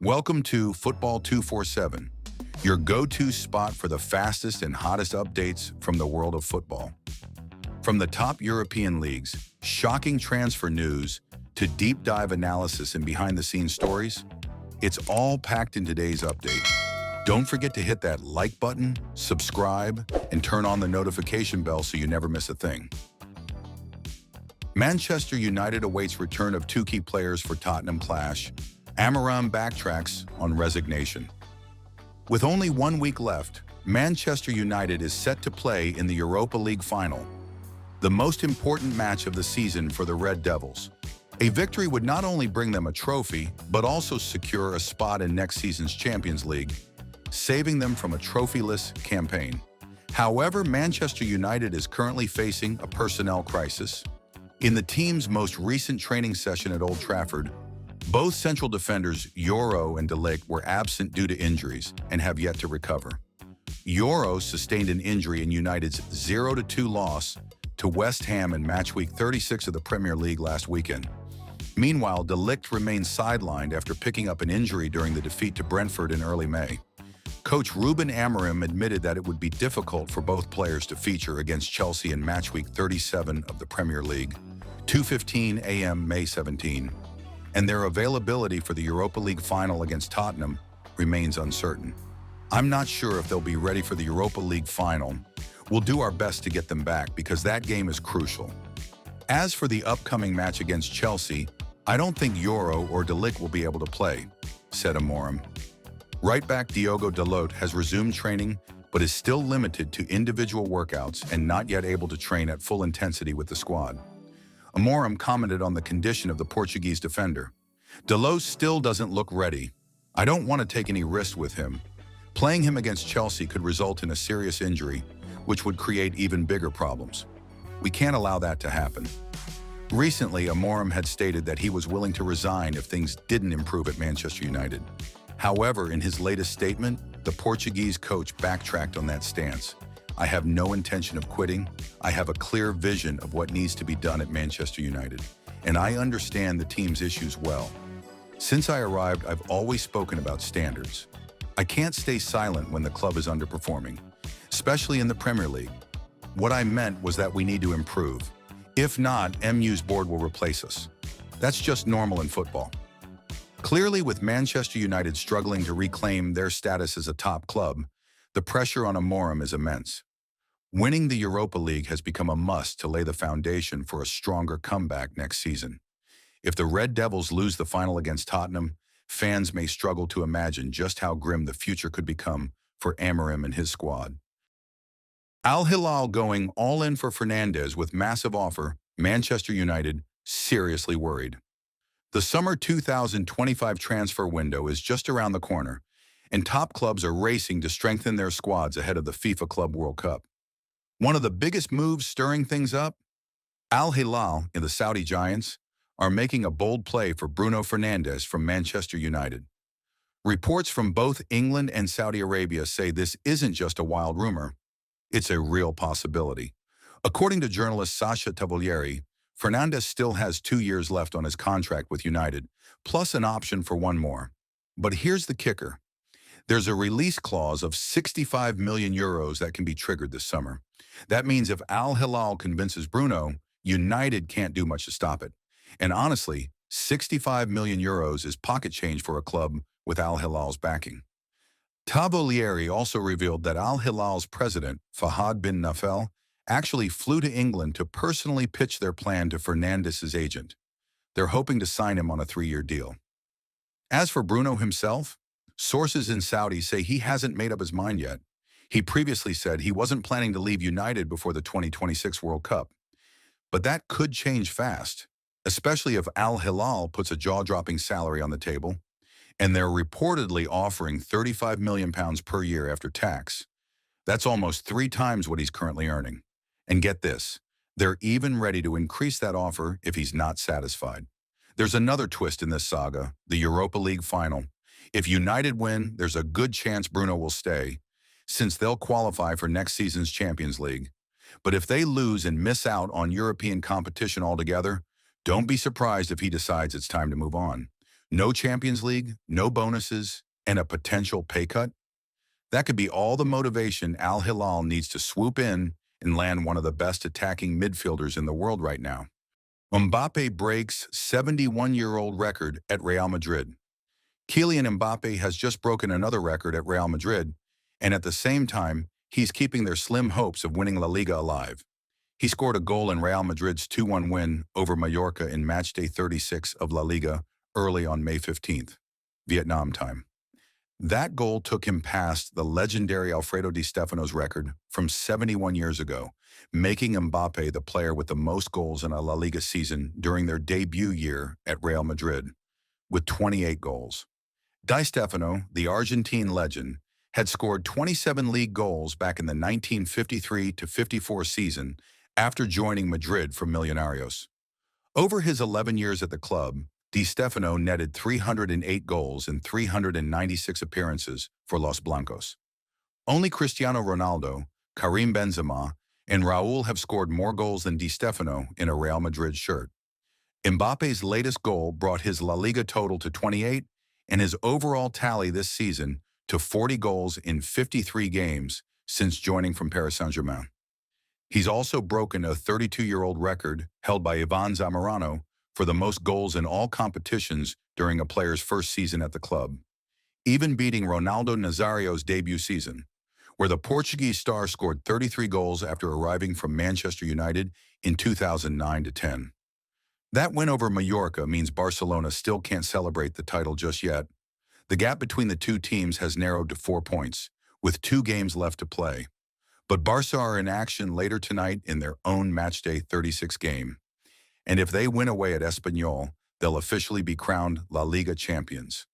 Welcome to Football 247, your go-to spot for the fastest and hottest updates from the world of football. From the top European leagues, shocking transfer news, to deep dive analysis and behind-the-scenes stories, it's all packed in today's update. Don't forget to hit that like button, subscribe, and turn on the notification bell so you never miss a thing. Manchester United awaits return of two key players for Tottenham clash. Amorim backtracks on resignation. With only 1 week left, Manchester United is set to play in the Europa League final, the most important match of the season for the Red Devils. A victory would not only bring them a trophy, but also secure a spot in next season's Champions League, saving them from a trophyless campaign. However, Manchester United is currently facing a personnel crisis. In the team's most recent training session at Old Trafford, both central defenders Euro and De Ligt were absent due to injuries and have yet to recover. Euro sustained an injury in United's 0-2 loss to West Ham in match week 36 of the Premier League last weekend. Meanwhile, De Ligt remains sidelined after picking up an injury during the defeat to Brentford in early May. Coach Ruben Amorim admitted that it would be difficult for both players to feature against Chelsea in match week 37 of the Premier League, 2:15 a.m. May 17. And their availability for the Europa League final against Tottenham remains uncertain. I'm not sure if they'll be ready for the Europa League final. We'll do our best to get them back because that game is crucial. As for the upcoming match against Chelsea, I don't think Euro or De Ligt will be able to play, said Amorim. Right back Diogo Dalot has resumed training, but is still limited to individual workouts and not yet able to train at full intensity with the squad. Amorim commented on the condition of the Portuguese defender. Dalot still doesn't look ready. I don't want to take any risks with him. Playing him against Chelsea could result in a serious injury, which would create even bigger problems. We can't allow that to happen. Recently, Amorim had stated that he was willing to resign if things didn't improve at Manchester United. However, in his latest statement, the Portuguese coach backtracked on that stance. I have no intention of quitting. I have a clear vision of what needs to be done at Manchester United, and I understand the team's issues well. Since I arrived, I've always spoken about standards. I can't stay silent when the club is underperforming, especially in the Premier League. What I meant was that we need to improve. If not, MU's board will replace us. That's just normal in football. Clearly, with Manchester United struggling to reclaim their status as a top club, the pressure on Amorim is immense. Winning the Europa League has become a must to lay the foundation for a stronger comeback next season. If the Red Devils lose the final against Tottenham, fans may struggle to imagine just how grim the future could become for Amorim and his squad. Al Hilal going all in for Fernandes with massive offer, Manchester United seriously worried. The summer 2025 transfer window is just around the corner, and top clubs are racing to strengthen their squads ahead of the FIFA Club World Cup. One of the biggest moves stirring things up? Al Hilal and the Saudi Giants are making a bold play for Bruno Fernandes from Manchester United. Reports from both England and Saudi Arabia say this isn't just a wild rumor, it's a real possibility. According to journalist Sasha Tavolieri, Fernandes still has 2 years left on his contract with United, plus an option for one more. But here's the kicker. There's a release clause of 65 million euros that can be triggered this summer. That means if Al Hilal convinces Bruno, United can't do much to stop it. And honestly, 65 million euros is pocket change for a club with Al Hilal's backing. Tavolieri also revealed that Al Hilal's president, Fahad bin Nafel, actually flew to England to personally pitch their plan to Fernandes' agent. They're hoping to sign him on a 3-year deal. As for Bruno himself, sources in Saudi say he hasn't made up his mind yet. He previously said he wasn't planning to leave United before the 2026 World Cup. But that could change fast, especially if Al Hilal puts a jaw-dropping salary on the table, and they're reportedly offering £35 million per year after tax. That's almost 3 times what he's currently earning. And get this, they're even ready to increase that offer if he's not satisfied. There's another twist in this saga, the Europa League final. If United win, there's a good chance Bruno will stay, since they'll qualify for next season's Champions League. But if they lose and miss out on European competition altogether, don't be surprised if he decides it's time to move on. No Champions League, no bonuses, and a potential pay cut? That could be all the motivation Al Hilal needs to swoop in and land one of the best attacking midfielders in the world right now. Mbappe breaks 71-year-old record at Real Madrid. Kylian Mbappe has just broken another record at Real Madrid, and at the same time, he's keeping their slim hopes of winning La Liga alive. He scored a goal in Real Madrid's 2-1 win over Mallorca in matchday 36 of La Liga early on May 15th, Vietnam time. That goal took him past the legendary Alfredo Di Stefano's record from 71 years ago, making Mbappe the player with the most goals in a La Liga season during their debut year at Real Madrid, with 28 goals. Di Stefano, the Argentine legend, had scored 27 league goals back in the 1953-54 season after joining Madrid from Millonarios. Over his 11 years at the club, Di Stefano netted 308 goals in 396 appearances for Los Blancos. Only Cristiano Ronaldo, Karim Benzema, and Raul have scored more goals than Di Stefano in a Real Madrid shirt. Mbappe's latest goal brought his La Liga total to 28 and his overall tally this season to 40 goals in 53 games since joining from Paris Saint-Germain. He's also broken a 32-year-old record held by Ivan Zamorano for the most goals in all competitions during a player's first season at the club, even beating Ronaldo Nazario's debut season, where the Portuguese star scored 33 goals after arriving from Manchester United in 2009-10. That win over Mallorca means Barcelona still can't celebrate the title just yet. The gap between the two teams has narrowed to 4 points, with 2 games left to play. But Barca are in action later tonight in their own matchday 36 game. And if they win away at Espanyol, they'll officially be crowned La Liga champions.